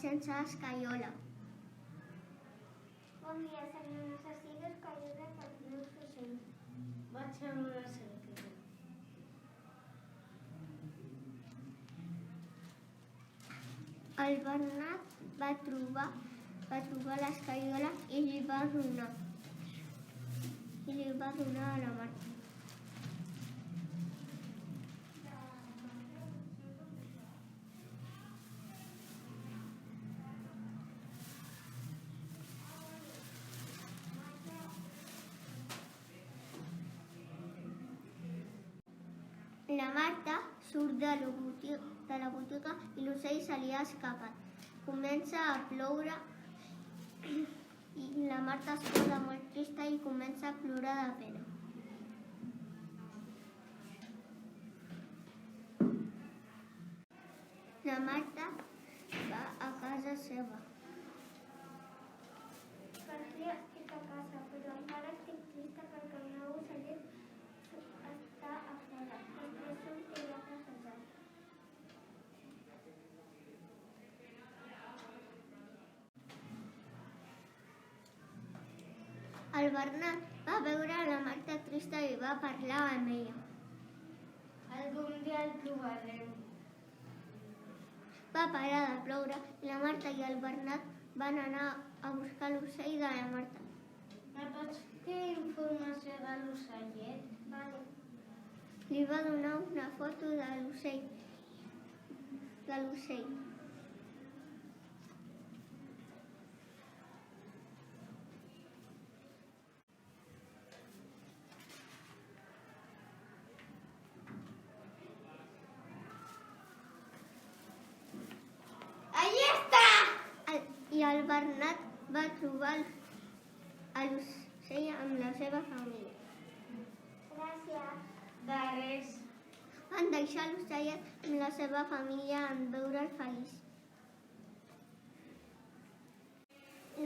sense escaiola. Bon dia, senyor. Necessito escaiola per als meus ocells. Vaig a una cerca. El Bernat va trobar l'escaiola i li va donar a la Marta. La Marta surt de la botiga i l'ocell se li ha escapat. Comença a ploure i la Marta es posa molt trista i comença a plorar de pena. La Marta va a casa seva. Per fi estic a casa, però encara estic trista perquè el meu ocellet està a fora. Després sortirà a passejar. El Bernat va veure la Marta trista i va parlar amb ella. Algun dia el trobarem. Va parar de ploure i la Marta i el Bernat van anar a buscar l'ocell de la Marta. Me pots dir informació de l'ocellet? Vale. Li va donar una foto de l'ocell. Allí està! I el Bernat va trobar l'ocell amb la seva família. Gràcies. De res. Van deixar l'ocellet amb la seva família en veure'l feliç.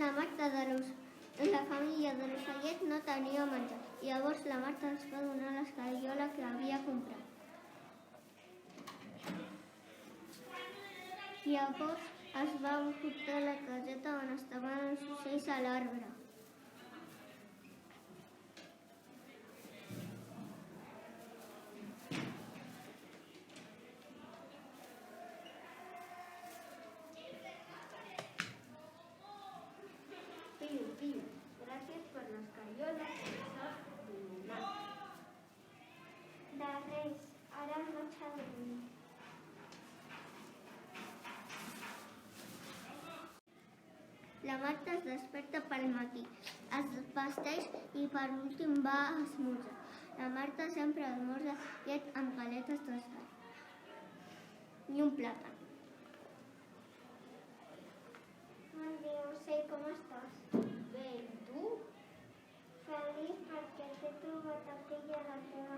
La família de l'ocellet no tenia menjar. Llavors la Marta els va donar l'escaiola que havia comprat. Llavors es va portar la caseta on estaven els ocells a l'arbre. Piu, gràcies per l'escaiola que s'has donat. De res, ara em vaig a dormir. La Marta es desperta pel matí, es vesteix i per últim va a esmorzar. La Marta sempre esmorza llet amb galetes d'estat i un plàtan. Bon dia, ocell, com estàs? Bé, i tu? Feliç perquè t'he trobat a ti i a la teva